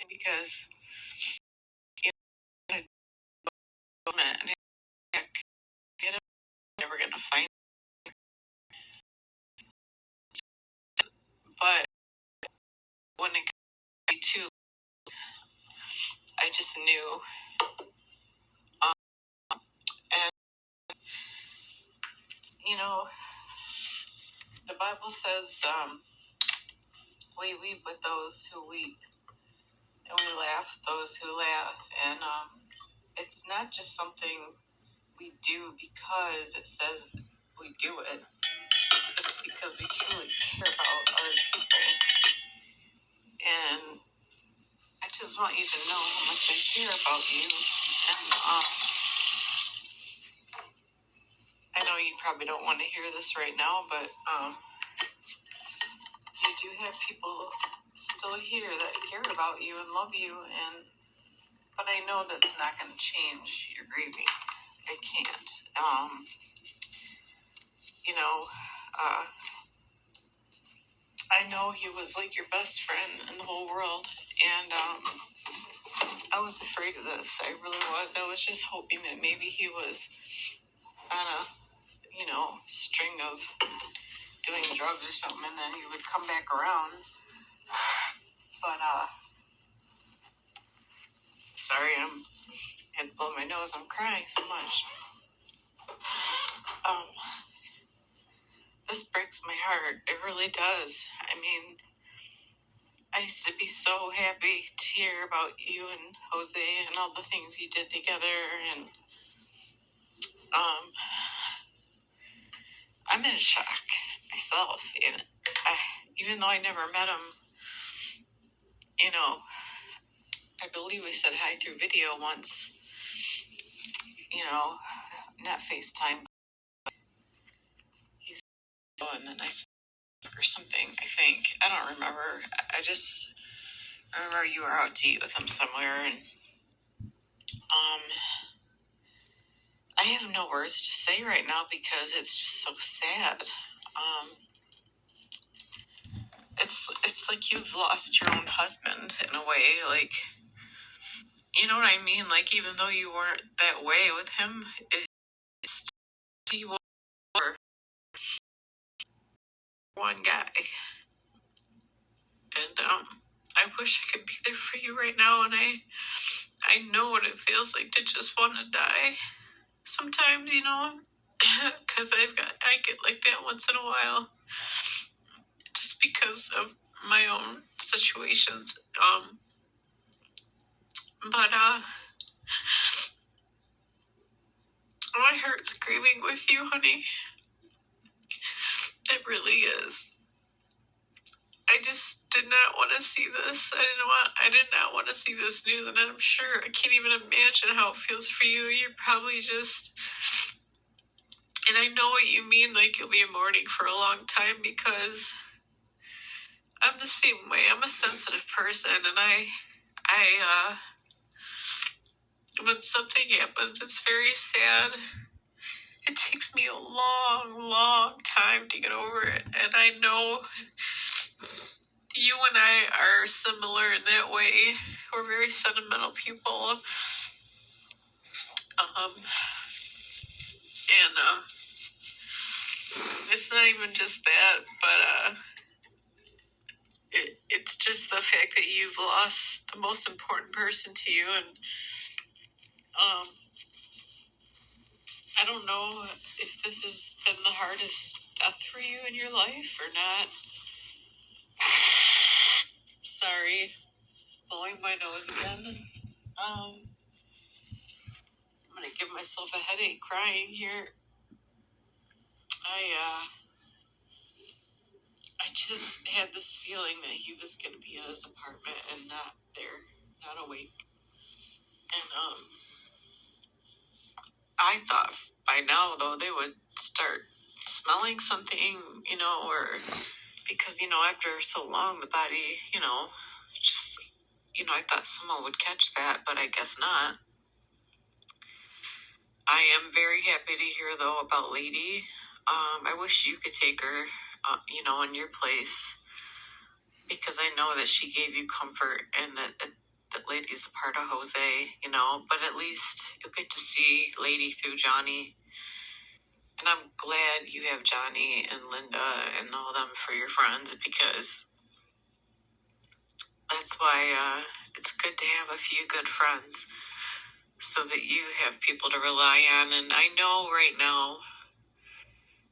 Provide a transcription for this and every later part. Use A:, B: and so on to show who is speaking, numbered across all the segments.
A: because you know, and you're never gonna find. But when it came to, I just knew, and the Bible says, we weep with those who weep, and we laugh with those who laugh, and it's not just something we do because it says we do it. It's because we truly care about other people. And I just want you to know how much I care about you. And I know you probably don't want to hear this right now, but you do have people still here that care about you and love you. But I know that's not going to change your grieving. It can't. I know he was like your best friend in the whole world, and I was afraid of this. I really was. I was just hoping that maybe he was on a, string of doing drugs or something, and then he would come back around. But sorry, I had to blow my nose. I'm crying so much. This breaks my heart. It really does. I mean, I used to be so happy to hear about you and Jose and all the things you did together, and I'm in shock myself. And even though I never met him, I believe we said hi through video once, not FaceTime. He's and then I said or something, I think. I don't remember. I remember you were out to eat with him somewhere, and I have no words to say right now because it's just so sad. It's like you've lost your own husband in a way, like, you know what I mean? Like, even though you weren't that way with him, he was one guy. And I wish I could be there for you right now, and I know what it feels like to just want to die. Sometimes, because I get like that once in a while, just because of my own situations. But my heart's grieving with you, honey. It really is. I just did not want to see this. I did not want to see this news, and I'm sure I can't even imagine how it feels for you. You're probably just, and I know what you mean, like you'll be mourning for a long time, because I'm the same way. I'm a sensitive person, and I when something happens, it's very sad. It takes me a long, long time to get over it, and I know you and I are similar in that way. We're very sentimental people. And it's not even just that, but it's just the fact that you've lost the most important person to you, and I don't know if this has been the hardest death for you in your life or not. Sorry, blowing my nose again. I'm gonna give myself a headache crying here. I just had this feeling that he was gonna be in his apartment and not there, not awake. And I thought by now, though, they would start smelling something, or because, after so long, the body, just, I thought someone would catch that, but I guess not. I am very happy to hear, though, about Lady. I wish you could take her, in your place, because I know that she gave you comfort, and that he's a part of Jose, you know, but at least you'll get to see Lady through Johnny. And I'm glad you have Johnny and Linda and all them for your friends, because that's why it's good to have a few good friends so that you have people to rely on. And I know right now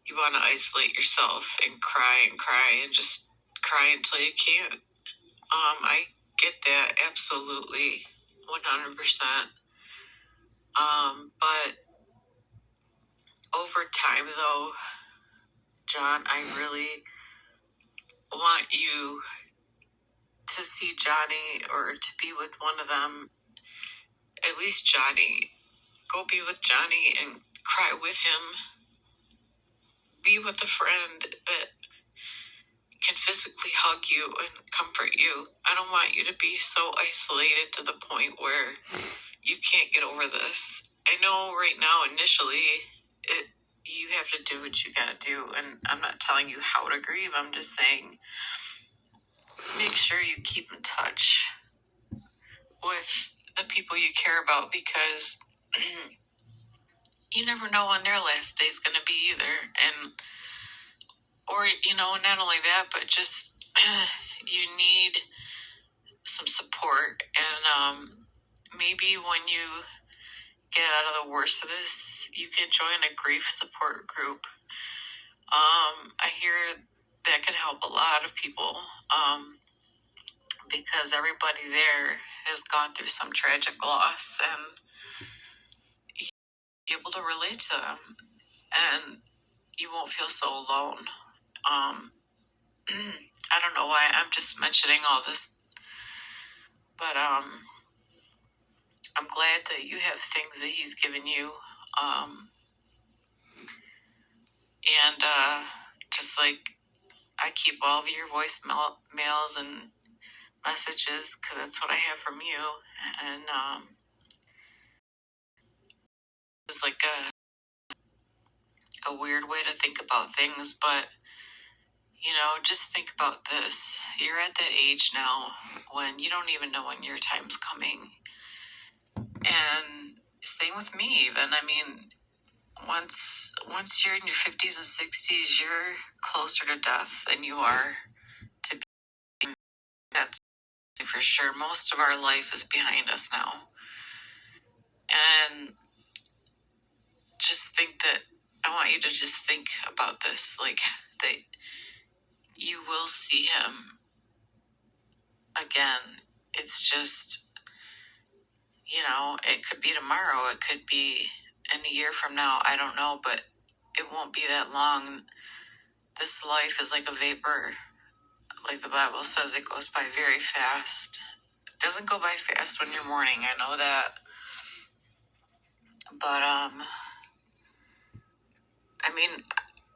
A: you want to isolate yourself and cry and just cry until you can't. I get that absolutely 100%. But over time, though, John, I really want you to see Johnny, or to be with one of them, at least Johnny. Go be with Johnny and cry with him. Be with a friend that can physically hug you and comfort you. I don't want you to be so isolated to the point where you can't get over this. I know right now, initially, you have to do what you gotta do, and I'm not telling you how to grieve. I'm just saying, make sure you keep in touch with the people you care about, because you never know when their last day is going to be either. And, or, you know, not only that, but just you need some support. And maybe when you get out of the worst of this, you can join a grief support group. I hear that can help a lot of people, because everybody there has gone through some tragic loss, and you'll be able to relate to them, and you won't feel so alone. I don't know why I'm just mentioning all this, but I'm glad that you have things that he's given you. And just like I keep all of your voicemails and messages, because that's what I have from you. And it's like a weird way to think about things, but you know, just think about this. You're at that age now when you don't even know when your time's coming. And same with me, even. I mean, once you're in your 50s and 60s, you're closer to death than you are to being. That's for sure. Most of our life is behind us now. And just think that, I want you to just think about this, like, that you will see him again. It's just, you know, it could be tomorrow, it could be in a year from now, I don't know, but it won't be that long. This life is like a vapor. Like the Bible says, it goes by very fast. It doesn't go by fast when you're mourning, I know that. But, I mean,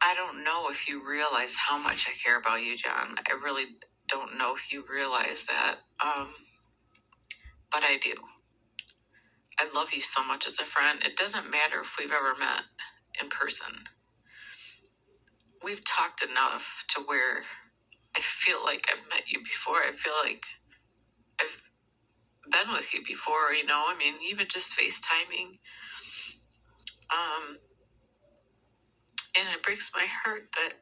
A: I don't know if you realize how much I care about you, John. I really don't know if you realize that. But I do. I love you so much as a friend. It doesn't matter if we've ever met in person. We've talked enough to where I feel like I've met you before. I feel like I've been with you before, you know? I mean, even just FaceTiming. And it breaks my heart that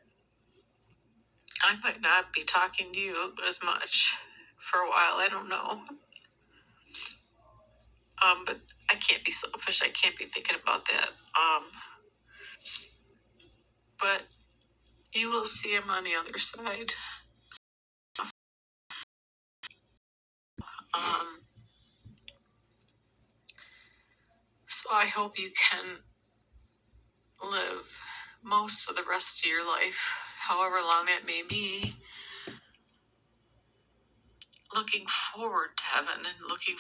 A: I might not be talking to you as much for a while. I don't know. But I can't be selfish. I can't be thinking about that. But you will see him on the other side. So I hope you can live most of the rest of your life, however long it may be, looking forward to heaven and looking